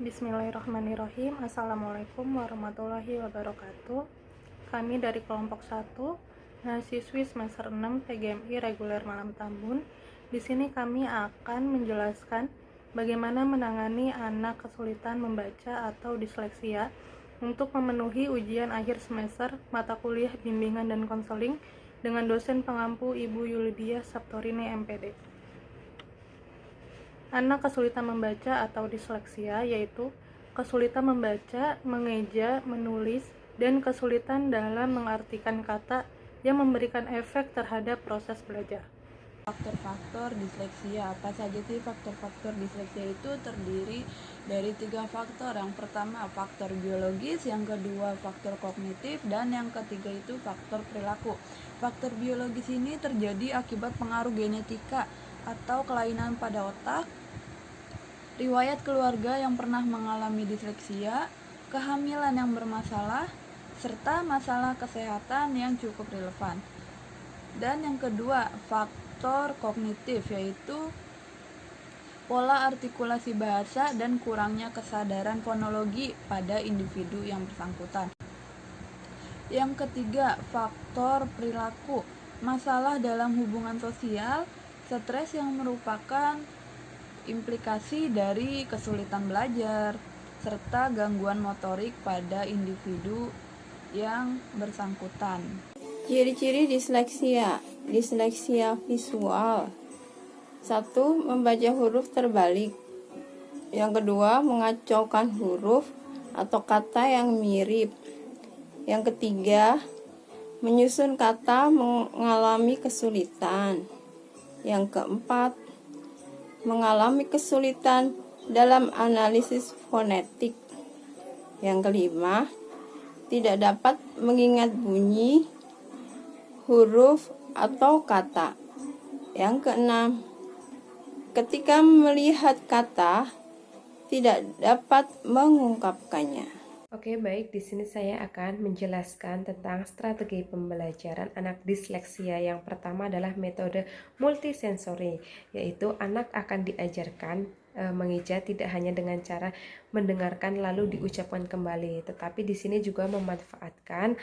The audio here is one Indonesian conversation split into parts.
Bismillahirrahmanirrahim. Assalamualaikum warahmatullahi wabarakatuh. Kami dari kelompok 1, mahasiswi semester 6 PGMI reguler Malam Tambun. Di sini kami akan menjelaskan bagaimana menangani anak kesulitan membaca atau disleksia untuk memenuhi ujian akhir semester mata kuliah bimbingan dan konseling dengan dosen pengampu Ibu Yulidia Saptorini MPD. Anak kesulitan membaca atau disleksia yaitu kesulitan membaca, mengeja, menulis, dan kesulitan dalam mengartikan kata yang memberikan efek terhadap proses belajar. Faktor-faktor disleksia, apa saja sih faktor-faktor disleksia? Itu terdiri dari 3 faktor. Yang pertama faktor biologis, yang kedua faktor kognitif, dan yang ketiga itu faktor perilaku. Faktor biologis ini terjadi akibat pengaruh genetika atau kelainan pada otak, riwayat keluarga yang pernah mengalami disleksia, kehamilan yang bermasalah, serta masalah kesehatan yang cukup relevan. Dan yang kedua, faktor kognitif, yaitu pola artikulasi bahasa dan kurangnya kesadaran fonologi pada individu yang bersangkutan. Yang ketiga, faktor perilaku, masalah dalam hubungan sosial, stres yang merupakan implikasi dari kesulitan belajar, serta gangguan motorik pada individu yang bersangkutan. Ciri-ciri disleksia. Disleksia visual. 1. Membaca huruf terbalik. Yang kedua, mengacaukan huruf atau kata yang mirip. Yang ketiga, menyusun kata mengalami kesulitan. Yang keempat, mengalami kesulitan dalam analisis fonetik. Yang kelima, tidak dapat mengingat bunyi, huruf, atau kata. Yang keenam, ketika melihat kata, tidak dapat mengungkapkannya. Oke, baik. Di sini saya akan menjelaskan tentang strategi pembelajaran anak disleksia. Yang pertama adalah metode multisensori, yaitu anak akan diajarkan mengeja tidak hanya dengan cara mendengarkan lalu diucapkan kembali, tetapi di sini juga memanfaatkan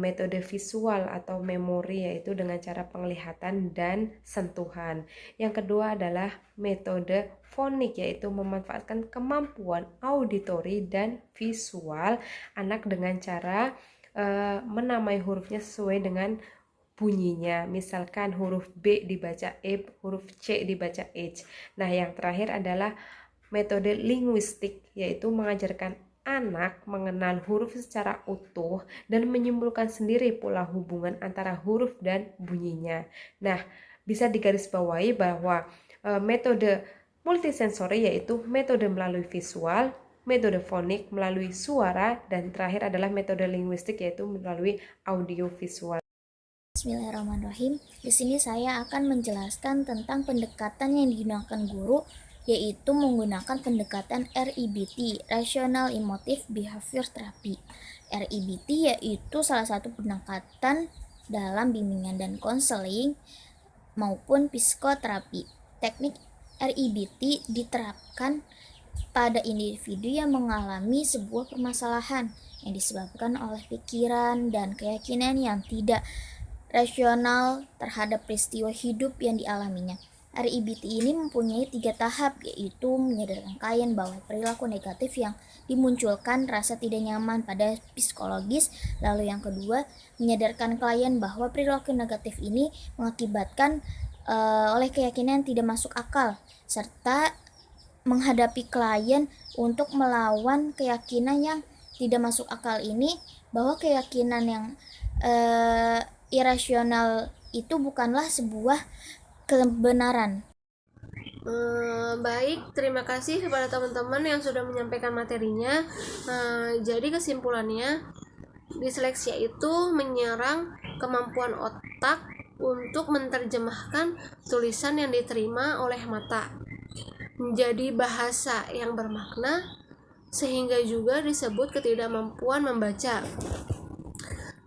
metode visual atau memori, yaitu dengan cara penglihatan dan sentuhan. Yang kedua adalah metode fonik, yaitu memanfaatkan kemampuan auditori dan visual anak dengan cara menamai hurufnya sesuai dengan bunyinya. Misalkan huruf B dibaca E, huruf C dibaca H. Nah, yang terakhir adalah metode linguistik, yaitu mengajarkan anak mengenal huruf secara utuh dan menyimpulkan sendiri pola hubungan antara huruf dan bunyinya. Nah, bisa digarisbawahi bahwa metode multisensori yaitu metode melalui visual, metode fonik melalui suara, dan terakhir adalah metode linguistik yaitu melalui audio visual. Bismillahirrahmanirrahim. Di sini saya akan menjelaskan tentang pendekatan yang digunakan guru, yaitu menggunakan pendekatan REBT, Rational Emotive Behavior Therapy. REBT yaitu salah satu pendekatan dalam bimbingan dan konseling maupun psikoterapi. Teknik REBT diterapkan pada individu yang mengalami sebuah permasalahan yang disebabkan oleh pikiran dan keyakinan yang tidak rasional terhadap peristiwa hidup yang dialaminya. REBT ini mempunyai 3 tahap, yaitu menyadarkan klien bahwa perilaku negatif yang dimunculkan rasa tidak nyaman pada psikologis. Lalu yang kedua, menyadarkan klien bahwa perilaku negatif ini mengakibatkan oleh keyakinan tidak masuk akal, serta menghadapi klien untuk melawan keyakinan yang tidak masuk akal ini, bahwa keyakinan yang irasional itu bukanlah sebuah kebenaran. Baik, terima kasih kepada teman-teman yang sudah menyampaikan materinya. Jadi kesimpulannya, disleksia itu menyerang kemampuan otak untuk menerjemahkan tulisan yang diterima oleh mata menjadi bahasa yang bermakna, sehingga juga disebut ketidakmampuan membaca.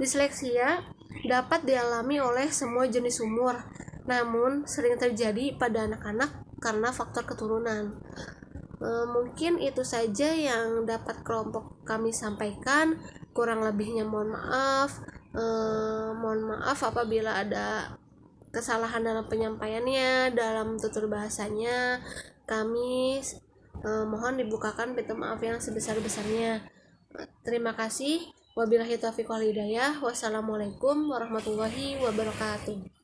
Disleksia dapat dialami oleh semua jenis umur, namun sering terjadi pada anak-anak karena faktor keturunan. Mungkin itu saja yang dapat kelompok kami sampaikan. Kurang lebihnya mohon maaf. Mohon maaf apabila ada kesalahan dalam penyampaiannya, dalam tutur bahasanya. Kami mohon dibukakan pintu maaf yang sebesar-besarnya. Terima kasih. Wabillahi taufiq wal hidayah. Wassalamualaikum warahmatullahi wabarakatuh.